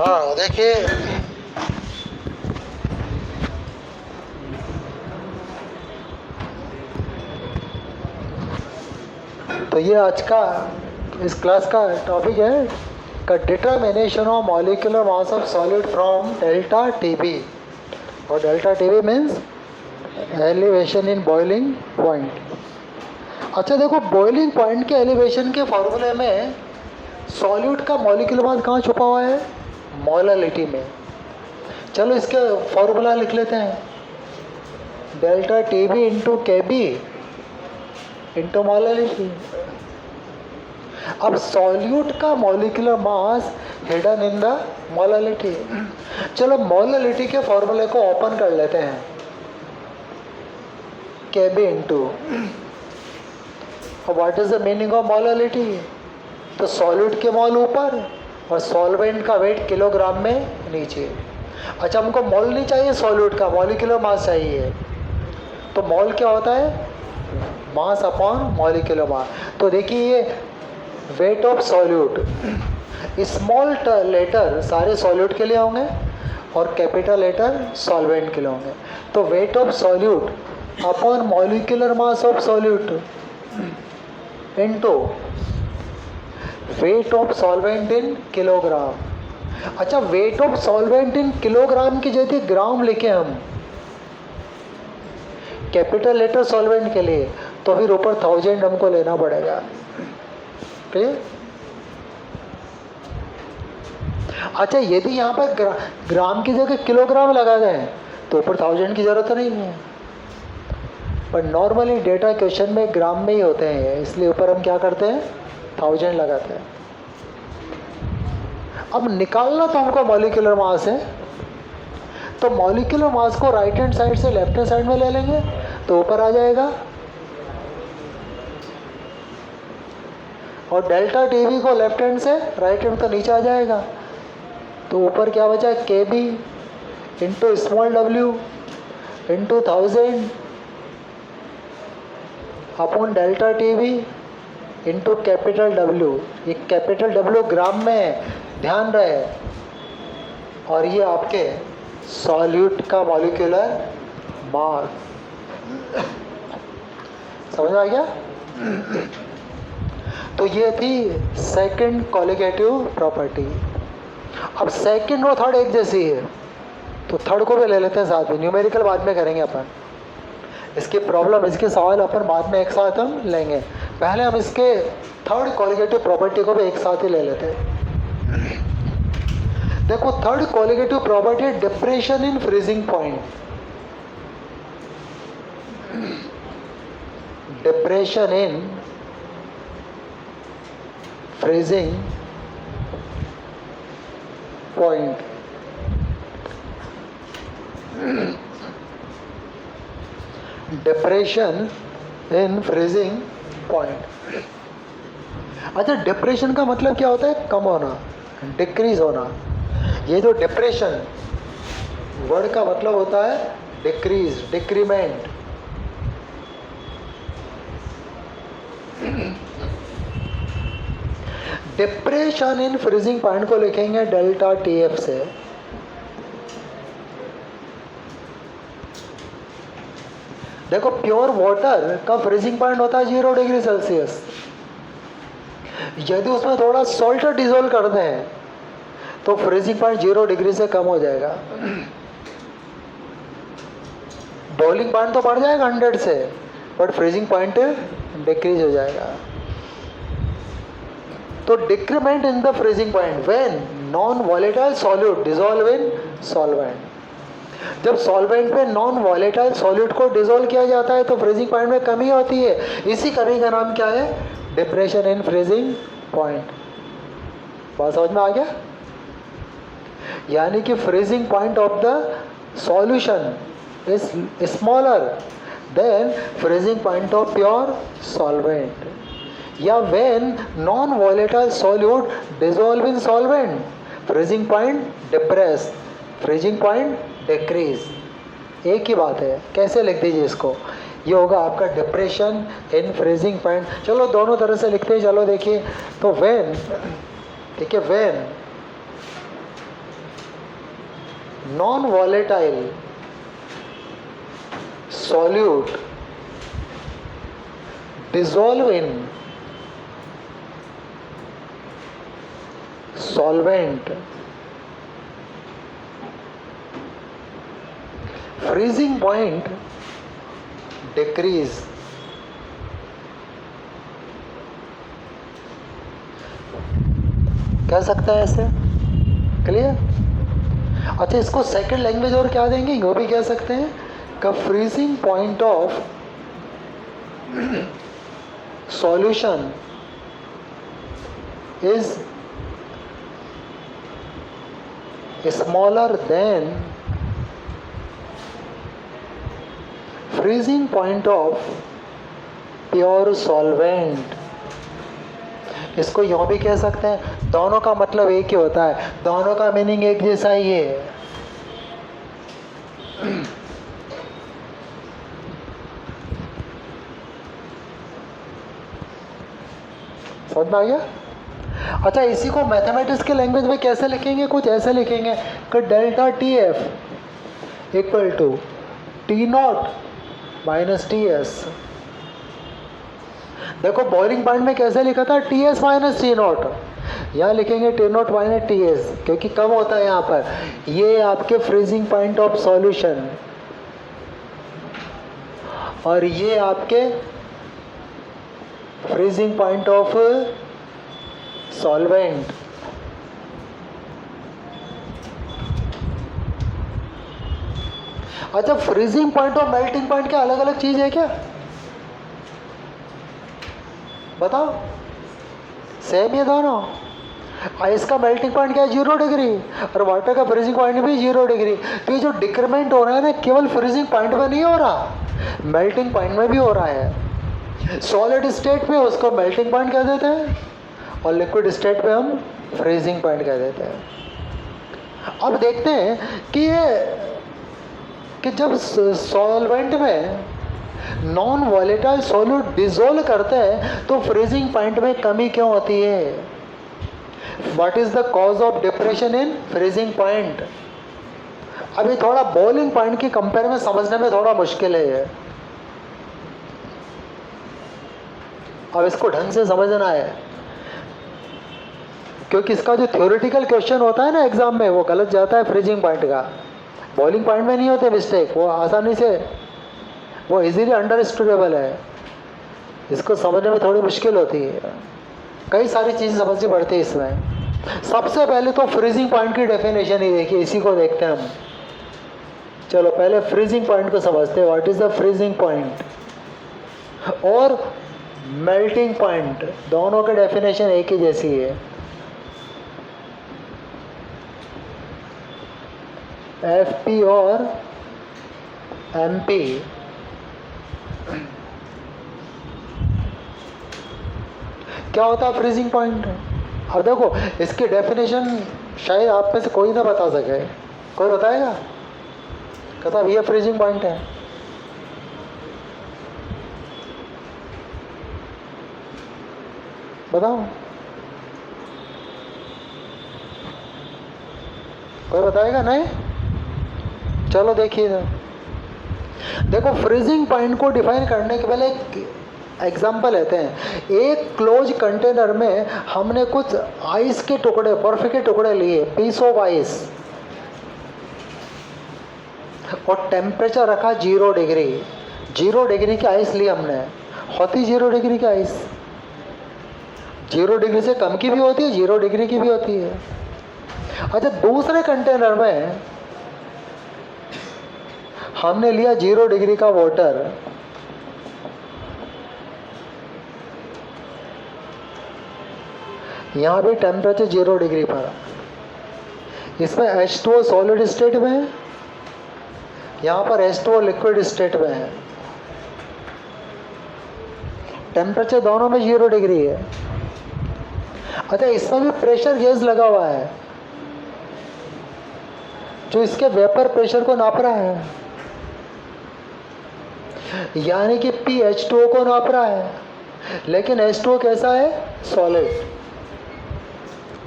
हाँ देखिए, तो ये आज का इस क्लास का टॉपिक है का determination of molecular mass of solid from delta TB. और delta TB means elevation in boiling point. अच्छा देखो, बॉइलिंग पॉइंट के एलिवेशन के फॉर्मूले में सॉल्यूट का मॉलिक्यूलर मास कहाँ छुपा हुआ है? मोलालिटी में। चलो इसके फॉर्मूला लिख लेते हैं, delta T B into K B into molality. अब सॉल्यूट का molecular mass hidden in the molality. चलो मोलालिटी के फॉर्मूले को ओपन कर लेते हैं, K B into what is the meaning of molality? तो सॉल्यूट के मोल ऊपर और सॉल्वेंट का वेट किलोग्राम में नीचे। अच्छा, हमको मोल नहीं चाहिए सॉल्यूट का, मॉलिक्यूलर मास चाहिए। तो मोल क्या होता है? Mass upon molecular mass. तो देखिए ये weight of solute, small letter सारे सॉल्यूट के लिए होंगे और कैपिटल लेटर सॉल्वेंट के लिए होंगे। तो weight of solute upon molecular mass of solute into weight of solvent in kilogram. अच्छा, weight of solvent in kilogram की जगह ग्राम लिखे हम कैपिटल लेटर सॉल्वेंट के लिए, तो फिर ऊपर 1000 हमको लेना पड़ेगा। ठीक। अच्छा, यदि यहाँ पर ग्राम की जगह किलोग्राम लगा दें तो ऊपर 1000 की जरूरत नहीं है, पर नॉर्मली डेटा क्वेश्चन में ग्राम में ही होते हैं, इसलिए ऊपर हम क्या करते हैं? 1000 लगाते हैं। अब निकालना तो हमको मॉलिक्यूलर मास है, तो मॉलिक्यूलर मास को राइट हैंड साइड से लेफ्ट हैंड साइड में ले लेंगे तो ऊपर आ जाएगा, और डेल्टा टीवी को लेफ्ट हैंड से राइट हैंड तो नीचे आ जाएगा। तो ऊपर क्या बचा? K B into small W into 1000 upon delta TV into capital W. ये कैपिटल डब्ल्यू ग्राम में, ध्यान रहे। और ये आपके सॉल्यूट का मॉलिक्यूलर मास। समझ आ गया? तो ये थी सेकंड कॉलिगेटिव प्रॉपर्टी। अब सेकंड और थर्ड एक जैसी है, तो थर्ड को भी ले लेते हैं साथ में। न्यूमेरिकल बाद में करेंगे अपन, इसकी प्रॉब्लम, इसके सवाल अपन बाद में एक साथ हम लेंगे। पहले हम इसके थर्ड कॉलिगेटिव प्रॉपर्टी को भी एक साथ ही ले लेते हैं। देखो, third colligative property depression in freezing point. Depression in freezing point. Depression in freezing point. अच्छा, डिप्रेशन का मतलब क्या होता है? कम होना, डिक्रीज होना। ये जो डिप्रेशन वर्ड का मतलब होता है decrease, decrement. Depression in freezing point को लिखेंगे डेल्टा टी एफ से। देखो, प्योर वाटर का फ्रीजिंग पॉइंट होता है 0 डिग्री सेल्सियस। यदि उसमें थोड़ा सॉल्ट डिजोल्व कर दें तो फ्रीजिंग पॉइंट 0 डिग्री से कम हो जाएगा। बॉइलिंग पॉइंट तो बढ़ जाएगा 100 से, बट फ्रीजिंग पॉइंट डिक्रीज हो जाएगा। तो decrement in the freezing point when non volatile solute dissolve in solvent. जब सॉल्वेंट में नॉन वॉलेटाइल सॉल्यूट को डिसॉल्व किया जाता है तो फ्रीजिंग पॉइंट में कमी होती है। इसी कमी का नाम क्या है? Depression in freezing point. बात समझ में आ गया? यानी कि freezing point of the solution is smaller than freezing point of pure solvent. या when non volatile solute dissolve in solvent, freezing point depress, freezing point decrease. एक ही बात है। कैसे लिख दीजिए इसको? ये होगा आपका डिप्रेशन इन फ्रीजिंग पॉइंट। चलो दोनों तरह से लिखते हैं। चलो देखिए, तो व्हेन, ठीक है, when non volatile solute dissolve in solvent, freezing point decrease, कह सकता है ऐसे, क्लियर। अच्छा, इसको सेकंड लैंग्वेज और क्या देंगे, वो भी कह सकते हैं का freezing point of solution is smaller than freezing point of pure solvent. इसको यूँ भी कह सकते हैं, दोनों का मतलब एक ही होता है, दोनों का मीनिंग एक जैसा ही है। समझ में आ गया। अच्छा, इसी को मैथमेटिक्स के लैंग्वेज में कैसे लिखेंगे, कुछ ऐसे लिखेंगे कि delta T F equal to T naught minus T S. देखो बॉइलिंग पॉइंट में कैसे लिखा था, T S minus T naught, यहाँ लिखेंगे T naught minus T S, क्योंकि कम होता है यहाँ पर। ये आपके फ्रीजिंग पॉइंट ऑफ सॉल्यूशन और ये आपके फ्रीजिंग पॉइंट ऑफ सॉल्वेंट। अच्छा, फ्रीजिंग पॉइंट और मेल्टिंग पॉइंट क्या अलग अलग चीज है क्या, बताओ। सेम ये दोनों। आइस का मेल्टिंग पॉइंट क्या है, 0 डिग्री, और वाटर का फ्रीजिंग पॉइंट भी 0 डिग्री। तो ये जो डिक्रीमेंट हो रहा है ना, केवल फ्रीजिंग पॉइंट में नहीं हो रहा, मेल्टिंग पॉइंट में भी हो रहा है। सॉलिड स्टेट में उसको मेल्टिंग पॉइंट कह देते हैं और लिक्विड स्टेट में हम फ्रीजिंग पॉइंट कह देते हैं। अब देखते हैं कि जब सॉल्वेंट में नॉन वॉलेटाइल सॉल्यूट डिसॉल्व करते हैं तो फ्रीजिंग पॉइंट में कमी क्यों होती है। What is the cause of depression in freezing point. अभी थोड़ा बॉइलिंग पॉइंट की कंपेयर में समझने में थोड़ा मुश्किल है, अब इसको ढंग से समझना है, क्योंकि इसका जो थ्योरेटिकल क्वेश्चन होता है ना एग्जाम में, वो गलत जाता है फ्रीजिंग पॉइंट का। बॉइलिंग पॉइंट में नहीं होते मिस्टेक, वो आसानी से, वो इजीली अंडरस्टूडेबल है। इसको समझने में थोड़ी मुश्किल होती है, कई सारी चीज़ें समझनी पड़ती है इसमें। सबसे पहले तो फ्रीजिंग पॉइंट की डेफिनेशन ही देखिए, इसी को देखते हैं हम। चलो पहले फ्रीजिंग पॉइंट को समझते हैं, what is the freezing point और मेल्टिंग पॉइंट, दोनों की डेफिनेशन एक ही जैसी है। एफपी और एमपी क्या होता है फ्रीजिंग पॉइंट। अब देखो इसकी डेफिनेशन शायद आप में से कोई ना बता सके, कोई बताएगा, कहता ये फ्रीजिंग पॉइंट है। बताओ, कोई बताएगा नहीं। चलो देखिए, देखो फ्रीजिंग पॉइंट को डिफाइन करने के पहले एक एग्जाम्पल लेते हैं। एक क्लोज कंटेनर में हमने कुछ आइस के टुकड़े, बर्फ के टुकड़े लिए, पीस ऑफ आइस, और टेम्परेचर रखा 0 डिग्री। 0 डिग्री की आइस ली हमने, होती 0 डिग्री की आइस, 0 डिग्री से कम की भी होती है, 0 डिग्री की भी होती है। अच्छा, दूसरे कंटेनर में हमने लिया 0 डिग्री का वाटर, यहाँ भी टेम्परेचर 0 डिग्री पर। इसमें H2O सॉलिड स्टेट में है, यहाँ पर H2O लिक्विड स्टेट में है। टेम्परेचर दोनों में 0 डिग्री है। अच्छा, इसमें भी प्रेशर गेज लगा हुआ है जो इसके वेपर प्रेशर को नाप रहा है, यानी कि PH2O को नाप रहा है, लेकिन H2O कैसा है, सॉलिड,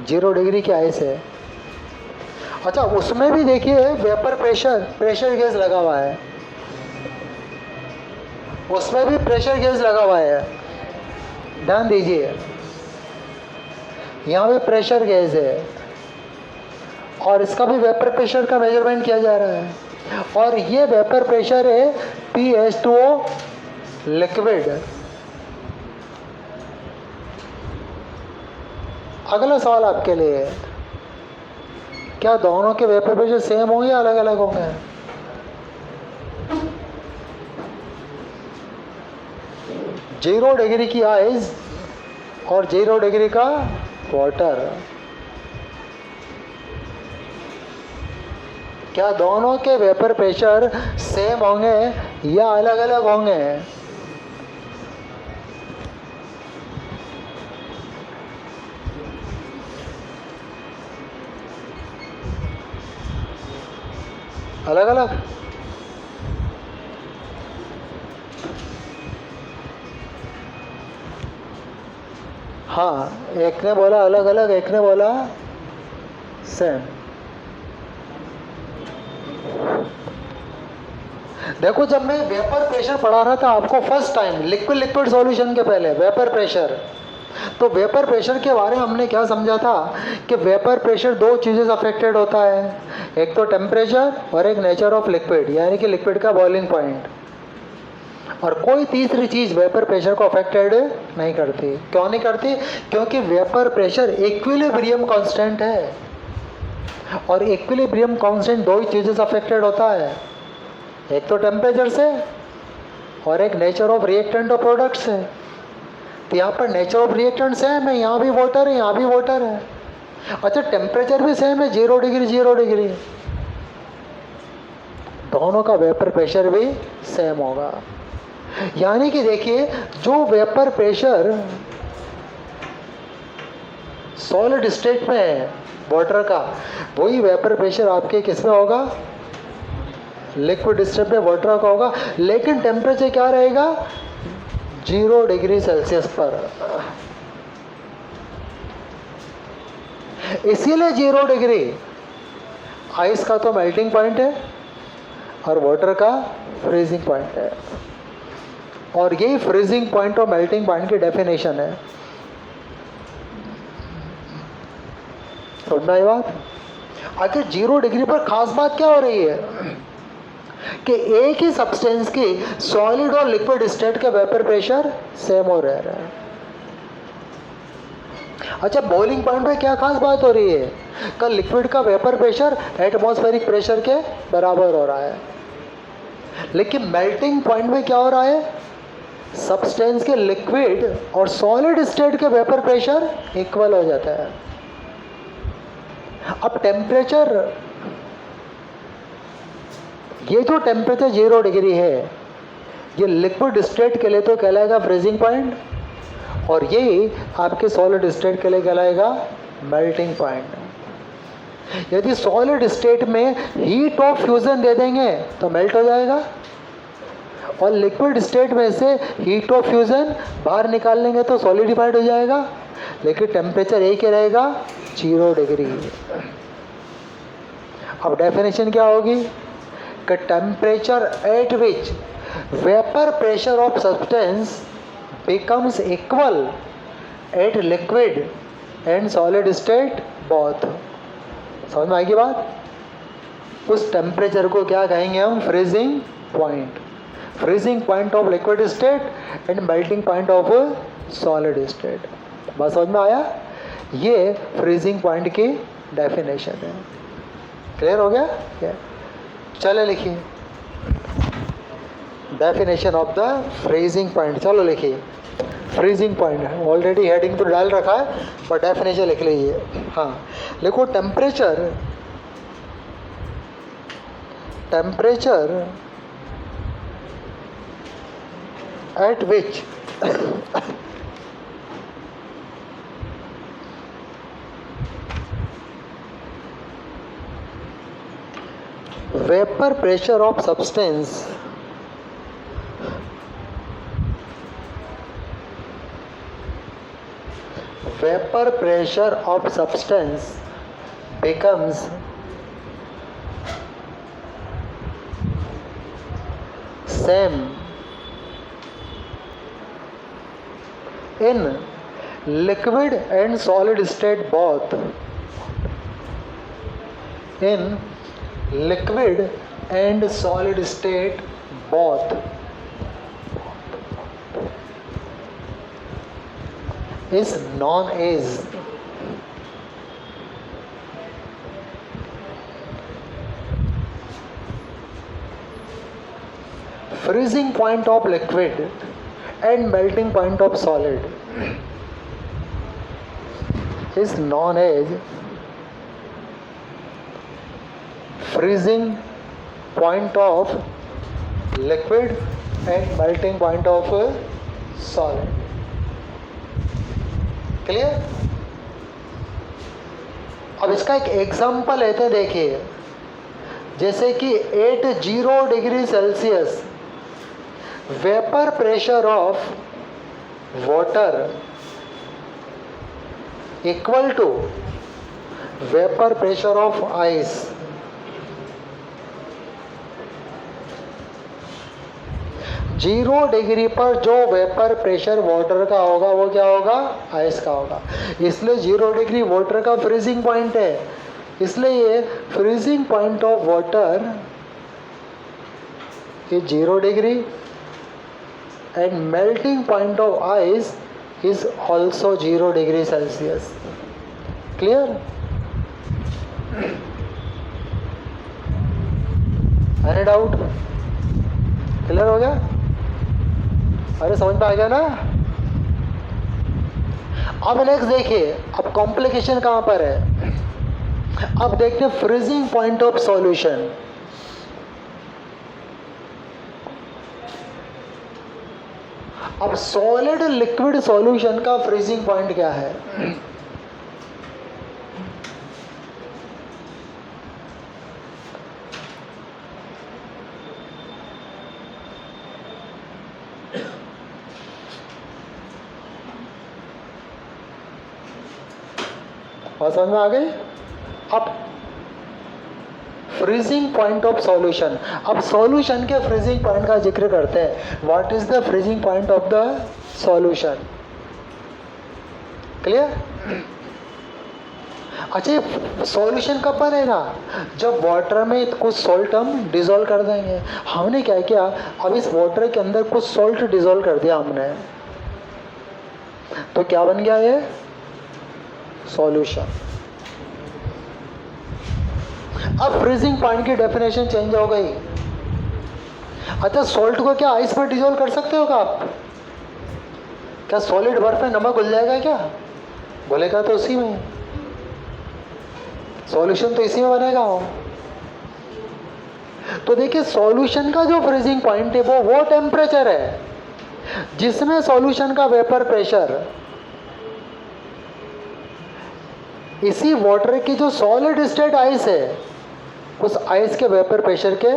0 डिग्री की आइस है। अच्छा, उसमें भी देखिए वेपर प्रेशर गेज लगा हुआ है, उसमें भी प्रेशर गेज लगा हुआ है, ध्यान दीजिए, यहाँ पे प्रेशर गेज है और इसका भी वेपर प्रेशर का मेजरमेंट किया जा रहा है। और ये वेपर प्रेशर है PH2O लिक्विड। अगला सवाल आपके लिए है, क्या दोनों के वेपर प्रेशर सेम होंगे या अलग अलग होंगे? 0 डिग्री की आइस और 0 डिग्री का वाटर, क्या दोनों के वेपर प्रेशर सेम होंगे या अलग अलग होंगे? अलग अलग। हाँ, एक ने बोला अलग अलग, एक ने बोला सेम। देखो, जब मैं वेपर प्रेशर पढ़ा रहा था आपको फर्स्ट टाइम लिक्विड सॉल्यूशन के पहले वेपर प्रेशर, तो वेपर प्रेशर के बारे में हमने क्या समझा था कि वेपर प्रेशर दो चीज़ें अफेक्टेड होता है, एक तो टेम्परेचर और एक नेचर ऑफ लिक्विड, यानी कि लिक्विड का बॉइलिंग पॉइंट, और कोई तीसरी चीज़ वेपर प्रेशर को अफेक्टेड नहीं करती। क्यों नहीं करती? क्योंकि वेपर प्रेशर इक्विलिब्रियम कांस्टेंट है, और इक्विलिब्रियम कांस्टेंट दो ही चीज़ें अफेक्टेड होता है, एक तो टेम्परेचर से और एक नेचर ऑफ रिएक्टेंट और प्रोडक्ट से। तो यहाँ पर नेचर ऑफ रिएक्टेंट सेम है, यहाँ भी वाटर है, यहाँ भी वाटर है। अच्छा, टेम्परेचर भी सेम है, 0 डिग्री 0 डिग्री, दोनों का वेपर प्रेशर भी सेम होगा। यानी कि देखिए, जो वेपर प्रेशर सॉलिड स्टेट में है वाटर का, वही वेपर प्रेशर आपके किस में होगा? लिक्विड स्टेट में वाटर का होगा, लेकिन टेम्परेचर क्या रहेगा? 0 डिग्री सेल्सियस पर। इसीलिए 0 डिग्री आइस का तो मेल्टिंग पॉइंट है और वाटर का फ्रीजिंग पॉइंट है, और यही फ्रीजिंग पॉइंट और मेल्टिंग पॉइंट की डेफिनेशन है। समझ में आई बात? आखिर 0 डिग्री पर खास बात क्या हो रही है कि एक ही सब्सटेंस की सॉलिड और लिक्विड स्टेट के वेपर प्रेशर सेम हो रहा है। अच्छा, बॉइलिंग पॉइंट पे क्या खास बात हो रही है? कल लिक्विड का वेपर प्रेशर एटमॉस्फेरिक प्रेशर के बराबर हो रहा है, लेकिन मेल्टिंग पॉइंट में क्या हो रहा है? सब्सटेंस के लिक्विड और सॉलिड स्टेट के वेपर प्रेशर इक्वल हो जाता है। अब टेम्परेचर, ये जो टेम्परेचर 0 डिग्री है, ये लिक्विड स्टेट के लिए तो कहलाएगा फ्रीजिंग पॉइंट, और ये आपके सॉलिड स्टेट के लिए कहलाएगा मेल्टिंग पॉइंट। यदि सॉलिड स्टेट में हीट ऑफ फ्यूजन दे देंगे तो मेल्ट हो जाएगा, और लिक्विड स्टेट में से हीट ऑफ फ्यूजन बाहर निकाल लेंगे तो सॉलिडिफाइड हो जाएगा, लेकिन टेम्परेचर एक ही रहेगा, 0 डिग्री। अब डेफिनेशन क्या होगी कि temperature at which vapour pressure of substance becomes equal at liquid and solid state both। समझ में आएगी बात? उस टेम्परेचर को क्या कहेंगे हम? Freezing point. Freezing point of liquid state and melting point of solid state. बात समझ में आया? ये फ्रीजिंग पॉइंट की डेफिनेशन है। क्लियर हो गया? चले लिखिए definition of the freezing point. चलो लिखिए, फ्रीजिंग पॉइंट है, ऑलरेडी हेडिंग तो डाल रखा है, पर डेफिनेशन लिख लीजिए। हाँ, लिखो temperature at which vapour pressure of substance becomes same in liquid and solid state both. In liquid and solid state both is known as freezing point of liquid and melting point of solid is known as freezing point of liquid and melting point of solid. Clear? अब इसका एक example लेते हैं, देखिए जैसे कि 80 degree Celsius vapour pressure of water equal to vapour pressure of ice. Zero degree पर जो वेपर प्रेशर वाटर का होगा वो क्या होगा? आइस का होगा. इसलिए 0 डिग्री वाटर का फ्रीजिंग पॉइंट है. इसलिए ये freezing point of water is 0 degree and melting point of ice is also 0 degree Celsius. Clear? Any doubt? Clear हो गया? अरे समझ में आ गया ना? अब नेक्स्ट देखिए, अब कॉम्प्लिकेशन कहां पर है. अब देखते हैं फ्रीजिंग पॉइंट ऑफ सॉल्यूशन. अब सॉलिड लिक्विड सॉल्यूशन का फ्रीजिंग पॉइंट क्या है? और समझ में आ गई? अब फ्रीजिंग पॉइंट ऑफ सॉल्यूशन. अब सॉल्यूशन के फ्रीजिंग पॉइंट का जिक्र करते हैं. What is the freezing point of the solution? Clear? अच्छा, सॉल्यूशन कब बनेगा? जब वाटर में कुछ सॉल्ट हम डिसॉल्व कर देंगे. हमने क्या किया, अब इस वाटर के अंदर कुछ सॉल्ट डिसॉल्व कर दिया हमने, तो क्या बन गया ये? सॉल्यूशन. अब फ्रीजिंग पॉइंट की डेफिनेशन चेंज हो गई. अच्छा, सॉल्ट को क्या आइस में डिसॉल्व कर सकते हो क्या आप? क्या सॉलिड बर्फ में नमक घुल जाएगा क्या? घुलेगा तो उसी में, सॉल्यूशन तो इसी में बनेगा हो. तो देखिए, सॉल्यूशन का जो फ्रीजिंग पॉइंट है वो टेम्परेचर है जिसमें सॉल्यूशन का वेपर प्रेशर इसी वाटर की जो सॉलिड स्टेट आइस है उस आइस के वेपर प्रेशर के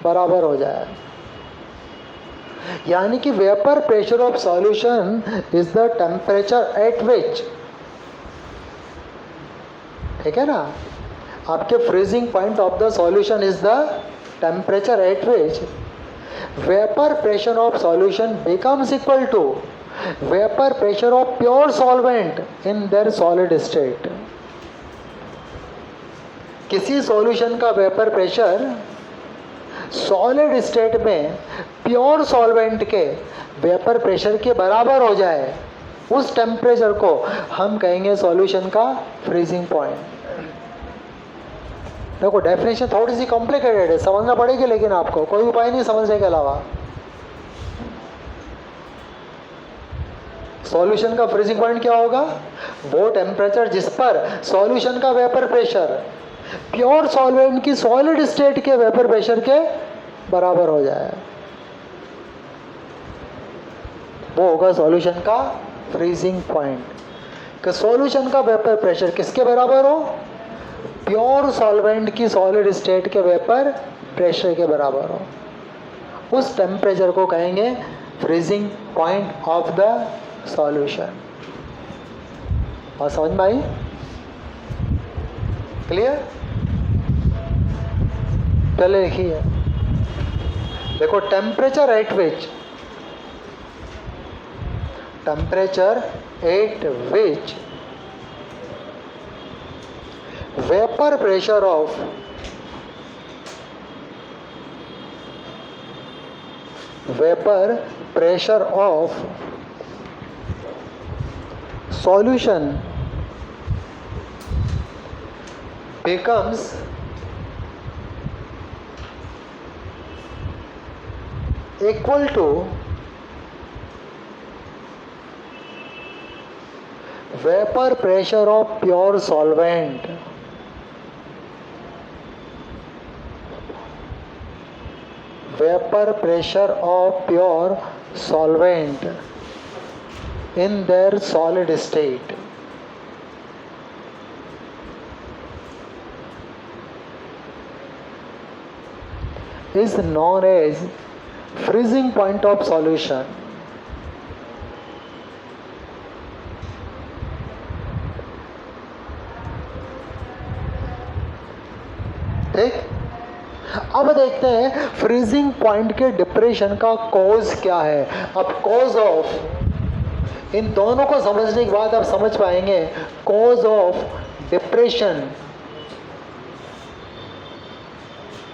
बराबर हो जाए. यानी कि vapour pressure of solution is the temperature at which, ठीक है ना, आपके freezing point of the solution is the temperature at which vapour pressure of solution becomes equal to vapour pressure of pure solvent in their solid state. किसी solution का vapour pressure solid state में pure solvent के vapour pressure के बराबर हो जाए, उस temperature को हम कहेंगे सॉल्यूशन का फ्रीजिंग पॉइंट. देखो, डेफिनेशन थोड़ी सी कॉम्प्लिकेटेड है, समझना पड़ेगी, लेकिन आपको कोई उपाय नहीं समझने के अलावा. सॉल्यूशन का फ्रीजिंग पॉइंट क्या होगा? वो टेम्परेचर जिस पर सॉल्यूशन का वेपर प्रेशर प्योर सॉल्वेंट की सॉलिड स्टेट के वेपर प्रेशर के बराबर हो जाए, वो होगा सॉल्यूशन का फ्रीजिंग पॉइंट. कि सॉल्यूशन का वेपर प्रेशर किसके बराबर हो? प्योर सॉल्वेंट की सॉलिड स्टेट के वेपर प्रेशर के बराबर हो. उस टेम्परेचर को कहेंगे freezing point of the solution. और समझ में आई? क्लियर? पहले लिखिए, देखो temperature at which vapour pressure of solution becomes equal to vapor pressure of pure solvent. Vapor pressure of pure solvent in their solid state. Is known as freezing point of solution. ठीक, अब देखते हैं freezing point के depression का cause क्या है. अब cause of, इन दोनों को समझने के बाद आप समझ पाएंगे cause of depression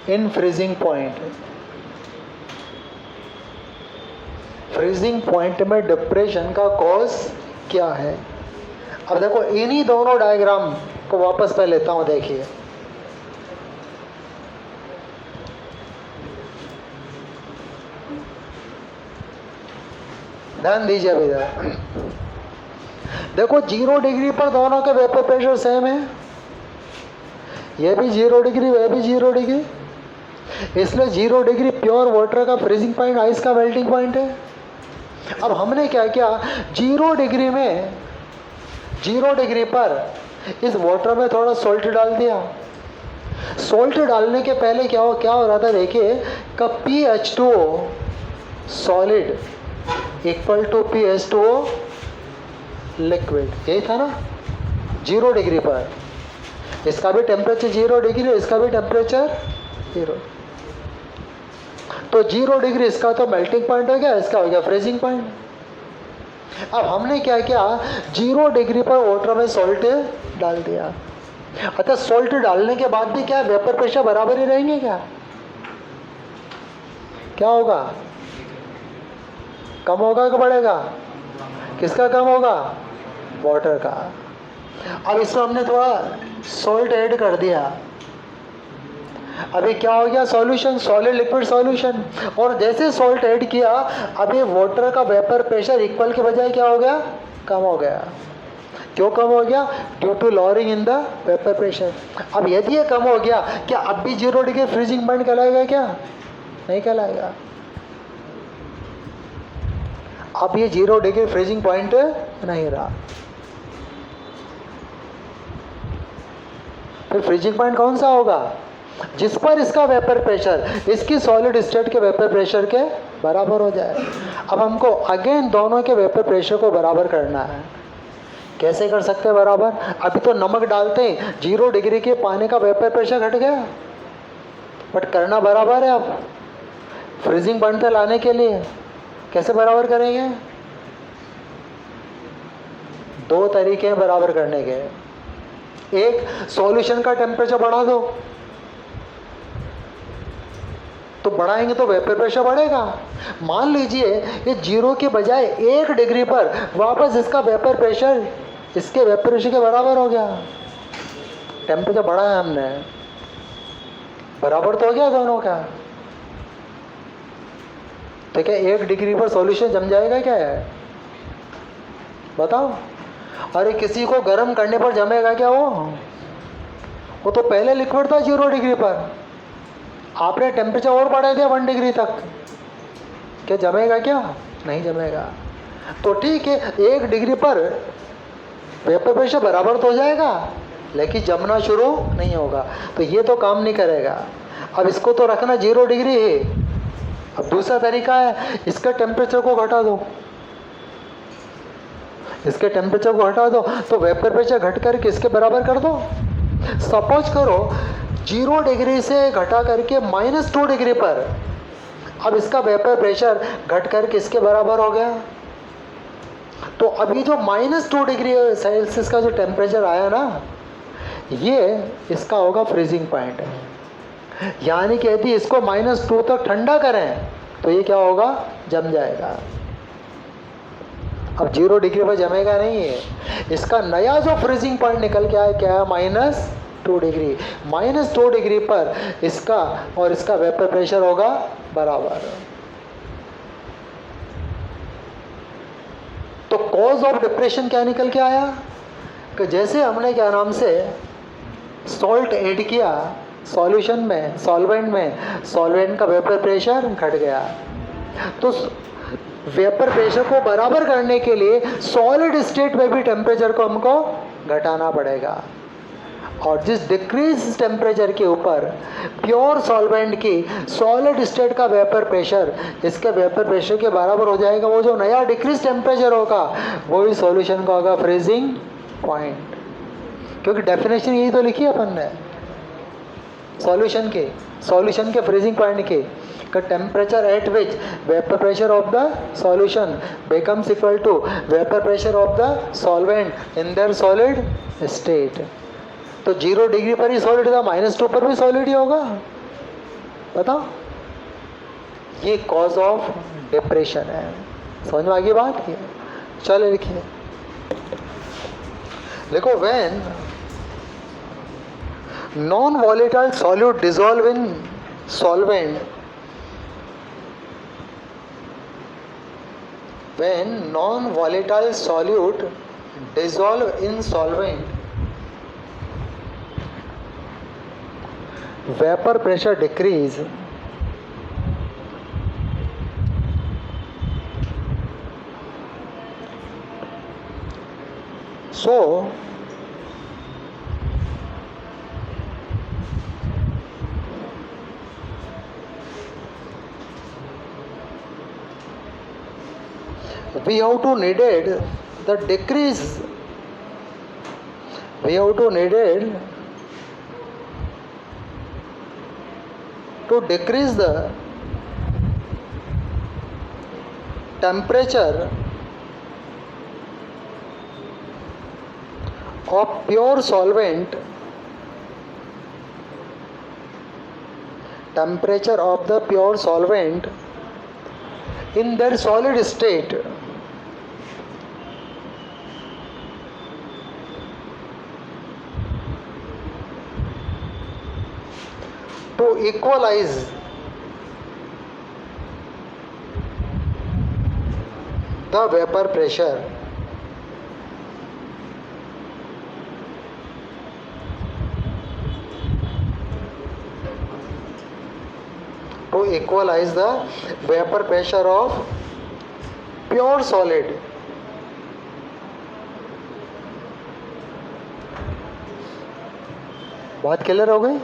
in freezing point. Freezing point में डिप्रेशन का कॉज क्या है. अब देखो इन्हीं दोनों डायग्राम को वापस मैं लेता हूं. देखिए ध्यान दीजिए भैया. देखो 0 डिग्री पर दोनों के वेपर प्रेशर सेम है. ये भी 0 डिग्री, वह भी 0 डिग्री. इसलिए 0 डिग्री प्योर वाटर का फ्रीजिंग पॉइंट, आइस का मेल्टिंग पॉइंट है. अब हमने क्या किया, 0 डिग्री में 0 डिग्री पर इस वाटर में थोड़ा सॉल्ट डाल दिया. सॉल्ट डालने के पहले क्या हो रहा था देखिए, कि PH2O solid equal to PH2O liquid. यही था ना 0 डिग्री पर. इसका भी टेम्परेचर 0 डिग्री, इसका भी टेम्परेचर 0. तो 0 डिग्री इसका तो मेल्टिंग पॉइंट हो गया, इसका हो गया फ्रीजिंग पॉइंट. अब हमने क्या किया, 0 डिग्री पर वाटर में सॉल्ट डाल दिया. अतः सॉल्ट डालने के बाद भी क्या वेपर प्रेशर बराबर ही रहेंगे क्या होगा, कम होगा कि बढ़ेगा. किसका कम होगा, वाटर का. अब इसमें हमने थोड़ा सॉल्ट ऐड कर दिया. अभी क्या हो गया, सॉल्यूशन, सॉलिड लिक्विड सॉल्यूशन. और जैसे सॉल्ट ऐड किया, अभी वाटर का वेपर प्रेशर इक्वल के बजाय क्या हो गया, कम हो गया. क्यों कम हो गया, due to lowering in the vapour pressure. अब यदि ये कम हो गया, क्या अब भी 0 डिग्री फ्रीजिंग पॉइंट कहलाएगा क्या, नहीं कहलाएगा. अब ये 0 डिग्री फ्रीजिंग पॉइंट नहीं रहा. फिर फ्रीजिंग पॉइंट कौन सा होगा, जिस पर इसका वेपर प्रेशर इसकी सॉलिड स्टेट के वेपर प्रेशर के बराबर हो जाए. अब हमको अगेन दोनों के वेपर प्रेशर को बराबर करना है. कैसे कर सकते हैं बराबर, अभी तो नमक डालते हैं, 0 डिग्री के पानी का वेपर प्रेशर घट गया, बट करना बराबर है. अब फ्रीजिंग पॉइंट तक लाने के लिए कैसे बराबर करेंगे, 2 तरीके हैं बराबर करने के. एक, सॉल्यूशन का टेम्परेचर बढ़ा दो, तो बढ़ाएंगे तो वेपर प्रेशर बढ़ेगा. मान लीजिए ये 0 के बजाय 1 डिग्री पर वापस इसका वेपर प्रेशर इसके वेपर प्रेशर के बराबर हो गया. टेम्परेचर बढ़ाया हमने, बराबर तो हो गया दोनों का. तो क्या 1 डिग्री पर सॉल्यूशन जम जाएगा क्या है, बताओ. अरे किसी को गर्म करने पर जमेगा क्या, वो तो पहले लिक्विड था 0 डिग्री पर, आपने टेम्परेचर और बढ़ा दिया 1 डिग्री तक, क्या जमेगा क्या, नहीं जमेगा. तो ठीक है, 1 डिग्री पर वेपर प्रेशर बराबर तो हो जाएगा, लेकिन जमना शुरू नहीं होगा. तो ये तो काम नहीं करेगा. अब इसको तो रखना 0 डिग्री है. अब दूसरा तरीका है, इसके टेम्परेचर को घटा दो, इसके टेम्परेचर को हटा दो, तो वेपर प्रेशर घट कर किसके बराबर कर दो. सपोज करो 0 डिग्री से घटा करके -2 डिग्री पर अब इसका वेपर प्रेशर घटकर किसके बराबर हो गया? तो अभी जो -2 डिग्री सेल्सियस का जो टेम्परेचर आया ना, ये इसका होगा फ्रीजिंग पॉइंट। यानी कि यदि इसको -2 तक ठंडा करें तो ये क्या होगा? जम जाएगा। अब 0 डिग्री पर जमेगा नहीं है। इसका नया जो फ्रीजिंग पॉइंट निकल के आया क्या है? -2 डिग्री। -2 डिग्री पर इसका और इसका वेपर प्रेशर होगा बराबर। तो कॉज ऑफ डिप्रेशन क्या निकल के आया? कि जैसे हमने क्या नाम से सॉल्ट ऐड किया सॉल्यूशन में, सॉल्वेंट का वेपर प्रेशर घट गया। तो वेपर प्रेशर को बराबर करने के लिए सॉलिड स्टेट में भी टेम्परेचर को हमको घटाना पड़ेगा। और जिस डिक्रीज टेम्परेचर के ऊपर प्योर सॉल्वेंट की सॉलिड स्टेट का वेपर प्रेशर इसके वेपर प्रेशर के बराबर हो जाएगा, वो जो नया डिक्रीज टेम्परेचर होगा वही सॉल्यूशन का होगा फ्रीजिंग पॉइंट। क्योंकि डेफिनेशन यही तो लिखी है अपन ने सॉल्यूशन के फ्रीजिंग पॉइंट के, temperature at which vapour pressure of the solution becomes equal to vapour pressure of the solvent in their solid state. तो 0 डिग्री पर ही सॉलिड था, -2 पर भी सॉलिड ही होगा। बताओ, ये कॉज ऑफ डिप्रेशन है। समझ में आ गई बात? चलो लिखिए, देखो, when non volatile solute dissolve in solvent, when non-volatile solute dissolve in solvent, vapor pressure decrease, so we have to needed the decrease, we have to needed to decrease the temperature of pure solvent, temperature of the pure solvent in their solid state to equalize the vapor pressure of pure solid। बात clear हो गई?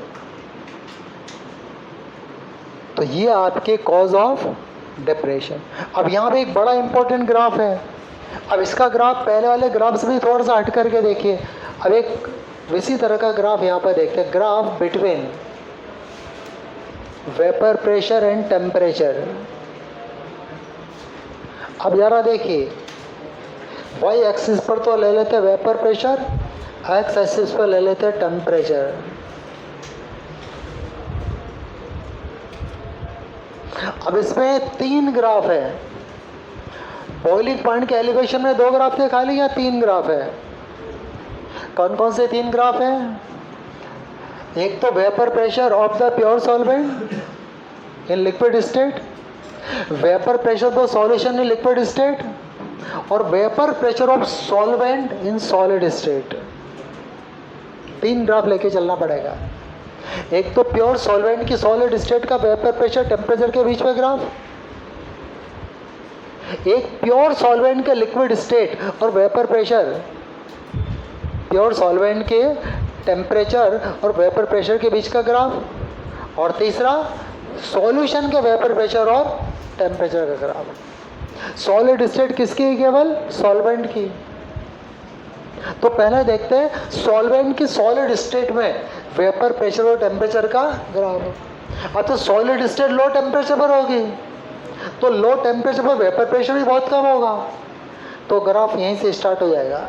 तो ये आपके cause of depression. अब यहाँ पे एक बड़ा इंपॉर्टेंट ग्राफ है। अब इसका ग्राफ पहले वाले ग्राफ से भी थोड़ा सा हट करके देखिए। अब एक इसी तरह का ग्राफ यहाँ पर देखते हैं, graph between vapour pressure and temperature. अब जरा देखिए, वाई एक्सिस पर तो ले लेते हैं वेपर प्रेशर, एक्स एक्सिस पर ले लेते हैं टेम्परेचर। अब इसमें 3 ग्राफ है। बॉइलिंग पॉइंट के एलिवेशन में 2 ग्राफ थे खाली, या 3 ग्राफ है? कौन कौन से 3 ग्राफ हैं? एक तो vapour pressure of the pure solvent in liquid state, vapour pressure of solution in liquid state, और vapour pressure of solvent in solid state. 3 graph लेके चलना पड़ेगा। एक तो प्योर सॉल्वेंट की सॉलिड स्टेट का वेपर प्रेशर टेम्परेचर के बीच में ग्राफ, एक प्योर सॉल्वेंट के लिक्विड स्टेट और वेपर प्रेशर, प्योर सॉल्वेंट के टेम्परेचर और वेपर प्रेशर के बीच का ग्राफ, और तीसरा सॉल्यूशन के वेपर प्रेशर और टेम्परेचर का ग्राफ। सॉलिड स्टेट किसकी है? केवल सॉल्वेंट की। तो पहले देखते हैं सॉल्वेंट की सॉलिड स्टेट में वेपर प्रेशर और टेम्परेचर का ग्राफ। तो सॉलिड स्टेट लो टेम्परेचर पर होगी, तो लो टेम्परेचर पर वेपर प्रेशर भी बहुत कम होगा, तो ग्राफ यहीं से स्टार्ट हो जाएगा।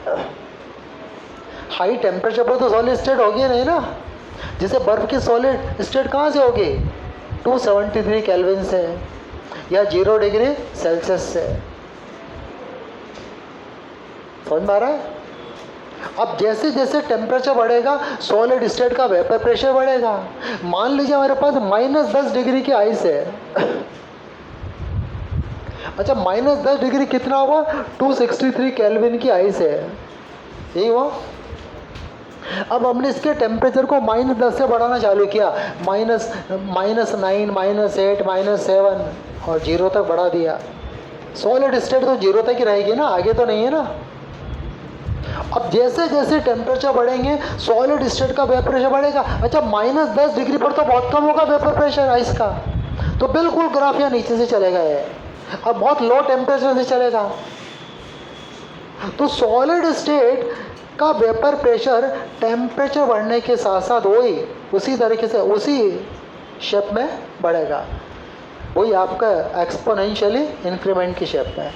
हाई टेम्परेचर पर तो सॉलिड स्टेट होगी नहीं ना, जैसे बर्फ की सॉलिड स्टेट कहाँ से होगी, 273 केल्विन से या 0 डिग्री सेल्सियस से। समझ में आ रहा है? अब जैसे जैसे टेम्परेचर बढ़ेगा सॉलिड स्टेट का वेपर प्रेशर बढ़ेगा। मान लीजिए हमारे पास -10 डिग्री की आइस है। अच्छा, -10 डिग्री कितना हुआ, 263 केल्विन की आइस है, यही हुआ। अब हमने इसके टेम्परेचर को -10 से बढ़ाना चालू किया, -9, -8, -7 और 0 तक बढ़ा दिया। सॉलिड स्टेट तो 0 तक ही रहेगी ना, आगे तो नहीं है ना। अब जैसे जैसे टेम्परेचर बढ़ेंगे सॉलिड स्टेट का वेपर प्रेशर बढ़ेगा। अच्छा, -10 डिग्री पर तो बहुत कम होगा वेपर प्रेशर आइस का, तो बिल्कुल ग्राफ यहाँ नीचे से चलेगा ये। अब बहुत लो टेम्परेचर से चलेगा, तो सॉलिड स्टेट का वेपर प्रेशर टेम्परेचर बढ़ने के साथ साथ वही उसी तरीके से उसी शेप में बढ़ेगा, वही आपका एक्सपोनेंशियली इंक्रीमेंट की शेप में,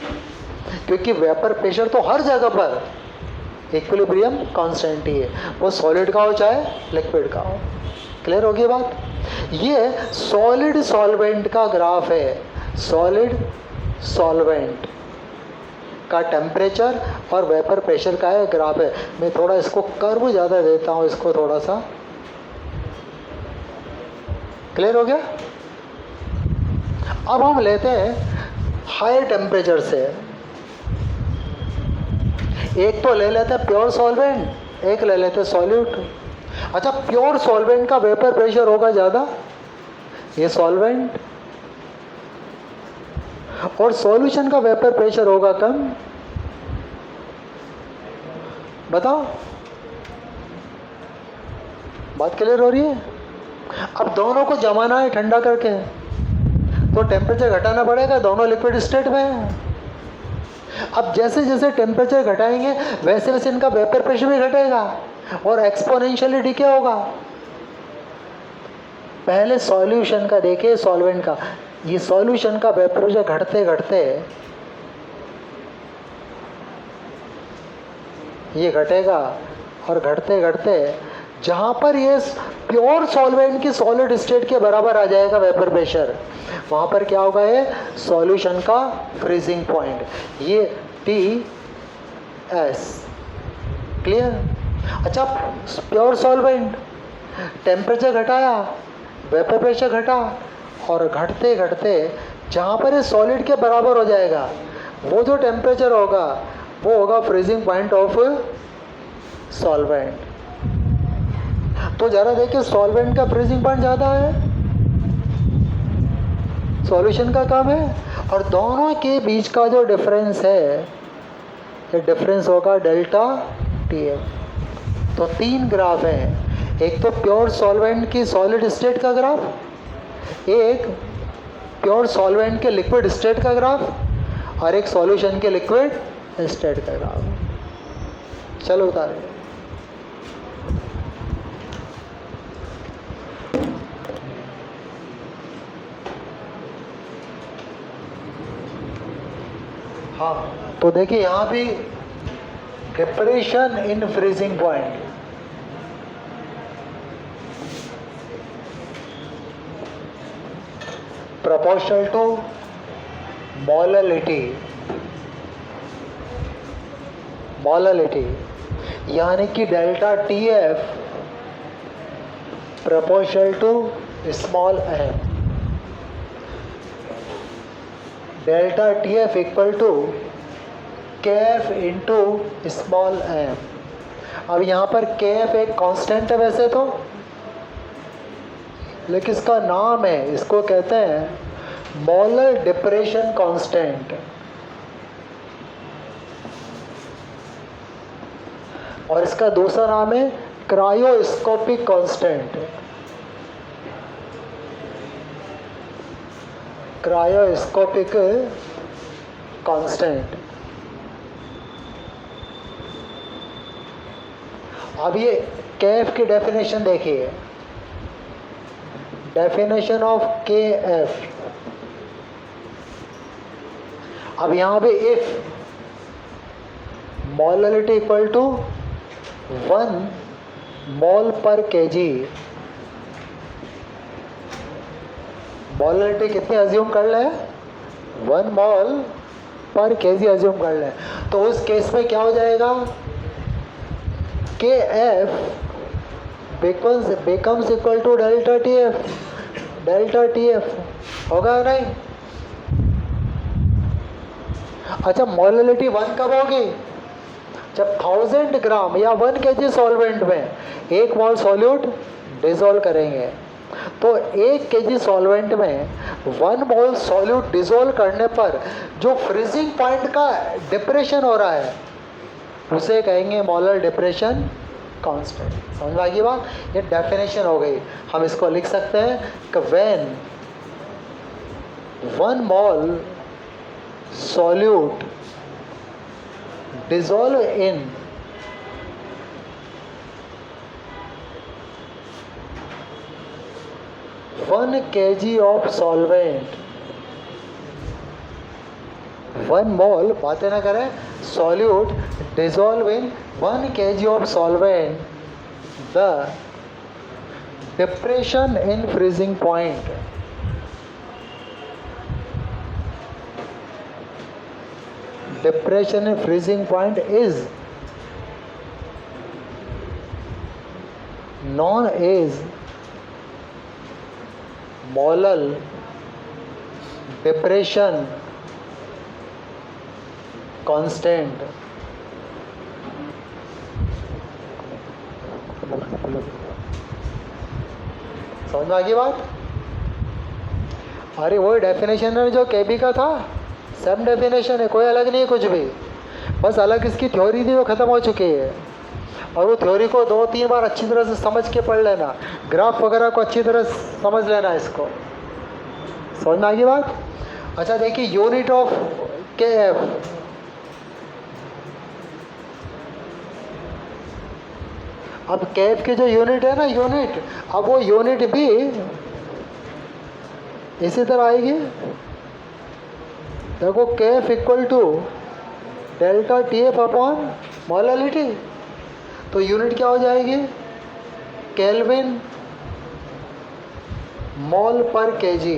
क्योंकि वेपर प्रेशर तो हर जगह पर इक्विलिब्रियम कांस्टेंट ही है, वो सॉलिड का हो चाहे लिक्विड का हो। क्लियर होगी बात? ये सॉलिड सॉल्वेंट का ग्राफ है, सॉलिड सॉल्वेंट का टेम्परेचर और वेपर प्रेशर का है ग्राफ है। मैं थोड़ा इसको कर्व ज़्यादा देता हूँ, इसको थोड़ा सा। क्लियर हो गया? अब हम लेते हैं हाई टेम्परेचर से, एक तो ले लेते हैं प्योर सॉल्वेंट, एक ले लेते हैं सॉल्यूट। अच्छा, प्योर सॉल्वेंट का वेपर प्रेशर होगा ज़्यादा, ये सॉल्वेंट, और सॉल्यूशन का वेपर प्रेशर होगा कम। बताओ, बात क्लियर हो रही है? अब दोनों को जमाना है ठंडा करके, तो टेम्परेचर घटाना पड़ेगा, दोनों लिक्विड स्टेट में है। अब जैसे जैसे टेम्परेचर घटाएंगे वैसे वैसे इनका वेपर प्रेशर भी घटेगा और एक्सपोनेंशियली डिके होगा। पहले सॉल्यूशन का देखिए, सॉल्वेंट का, ये सॉल्यूशन का वेपर प्रेशर घटते घटते ये घटेगा और घटते घटते जहाँ पर ये प्योर सॉल्वेंट की सॉलिड स्टेट के बराबर आ जाएगा वेपर प्रेशर, वहाँ पर क्या होगा, ये सॉल्यूशन का फ्रीजिंग पॉइंट, ये TS। क्लियर? अच्छा, प्योर सॉल्वेंट टेम्परेचर घटाया, वेपर प्रेशर घटा, और घटते घटते जहाँ पर ये सॉलिड के बराबर हो जाएगा, वो जो टेम्परेचर होगा वो होगा फ्रीजिंग पॉइंट ऑफ सॉल्वेंट। तो जरा देखिए, सॉल्वेंट का फ्रीजिंग पॉइंट ज़्यादा है, सॉल्यूशन का कम है, और दोनों के बीच का जो डिफरेंस है, ये डिफरेंस होगा डेल्टा TF। तो 3 ग्राफ हैं, एक तो प्योर सॉल्वेंट की सॉलिड स्टेट का ग्राफ, एक प्योर सॉल्वेंट के लिक्विड स्टेट का ग्राफ, और एक सॉल्यूशन के लिक्विड स्टेट का ग्राफ। चलो उतारें। हाँ, तो देखिए यहाँ भी depression in freezing point, proportional to molality, molality यानी कि delta TF proportional to small m, delta TF equal to KF into small m। अब यहाँ पर KF एक कांस्टेंट है वैसे तो, लेकिन इसका नाम है, इसको कहते हैं मोलर डिप्रेशन कांस्टेंट, और इसका दूसरा नाम है क्रायोस्कोपिक कांस्टेंट, क्रायोस्कोपिक कांस्टेंट। अब ये KF की डेफिनेशन देखिए, डेफिनेशन ऑफ KF, अब यहाँ पे इफ मोलैलिटी इक्वल टू 1 मोल पर केजी, मोलैलिटी कितनी अज्यूम कर ले? 1 मोल पर केजी अज्यूम कर ले। तो उस केस में क्या हो जाएगा? K F becomes equal to delta T F. Delta T F होगा नहीं? अच्छा, मोलैलिटी 1 कब होगी? जब 1000 ग्राम या 1 केजी सॉल्वेंट में 1 मोल सॉल्यूट डिसॉल्व करेंगे। तो 1 केजी सॉल्वेंट में 1 मोल सॉल्यूट डिसॉल्व करने पर जो फ्रीजिंग पॉइंट का डिप्रेशन हो रहा है उसे कहेंगे मोलर डिप्रेशन कांस्टेंट। समझ में आ गई बात? ये डेफिनेशन हो गई। हम इसको लिख सकते हैं कि when 1 mole solute dissolve in 1 kg of solvent, 1 mole, बातें ना करें, solute dissolve in 1 kg of solvent, the depression in freezing point depression in freezing point is known as molar depression constant। समझ में आ गई बात? अरे वही डेफिनेशन है जो केबी का था, सेम डेफिनेशन है, कोई अलग नहीं है कुछ भी। बस अलग इसकी थ्योरी थी, वो ख़त्म हो चुकी है। और वो थ्योरी को 2-3 बार अच्छी तरह से समझ के पढ़ लेना, ग्राफ वगैरह को अच्छी तरह समझ लेना इसको। समझ में आ गई बात? अच्छा देखिए, यूनिट ऑफ के एफ, अब के एफ की जो यूनिट है ना, यूनिट, अब वो यूनिट भी इसी तरह आएगी। देखो, K F equal to delta T F upon molality, तो यूनिट क्या हो जाएगी? केल्विन मोल पर केजी।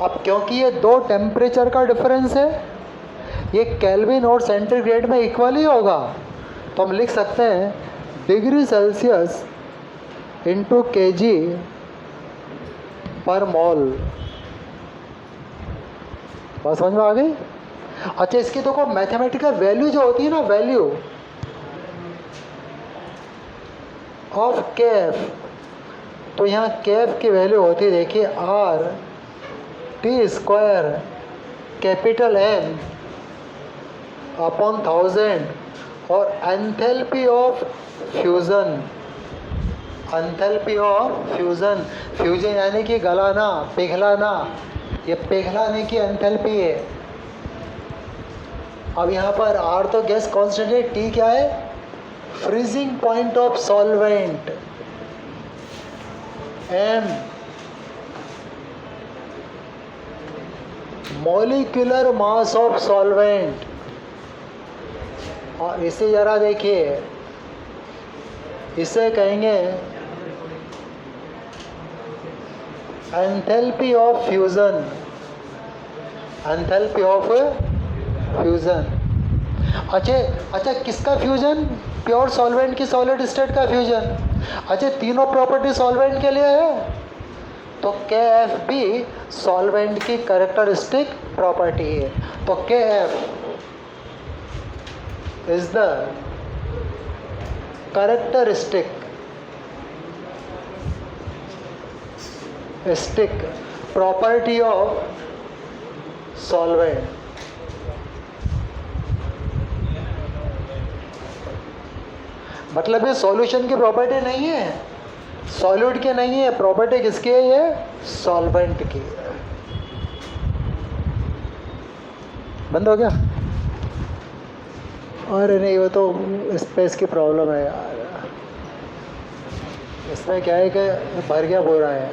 अब क्योंकि ये 2 टेम्परेचर का डिफरेंस है, ये केल्विन और सेंटीग्रेड में इक्वल ही होगा, तो हम लिख सकते हैं डिग्री सेल्सियस इंटू केजी पर मोल। बात समझ में आ गई? अच्छा, इसकी देखो मैथमेटिकल वैल्यू जो होती है ना, वैल्यू ऑफ के एफ, तो यहाँ के एफ की वैल्यू होती है, देखिए, R T square capital M upon 1000 और enthalpy of fusion. Enthalpy of fusion, fusion यानी कि गलाना, पिघलाना, ये पिघलाने की एंथैल्पी है। अब यहाँ पर आर तो गैस कांस्टेंट है, टी क्या है? Freezing point of solvent, M molecular mass of solvent. और इसे जरा देखिए, इसे कहेंगे enthalpy of fusion. Enthalpy of fusion. अच्छा, किसका फ्यूजन? प्योर सॉल्वेंट की सॉलिड स्टेट का फ्यूजन। अच्छा, तीनों प्रॉपर्टी सॉल्वेंट के लिए है, तो के एफ भी सॉल्वेंट की कैरेक्टरिस्टिक प्रॉपर्टी है। तो के F is the characteristic property of solvent. मतलब ये सॉल्यूशन की प्रॉपर्टी नहीं है, सॉल्यूट की नहीं है, प्रॉपर्टी किसकी है? ये सॉल्वेंट की। बंद हो गया? अरे नहीं, वो तो स्पेस की प्रॉब्लम है यार, इसमें क्या है कि भर गया बोल रहा है।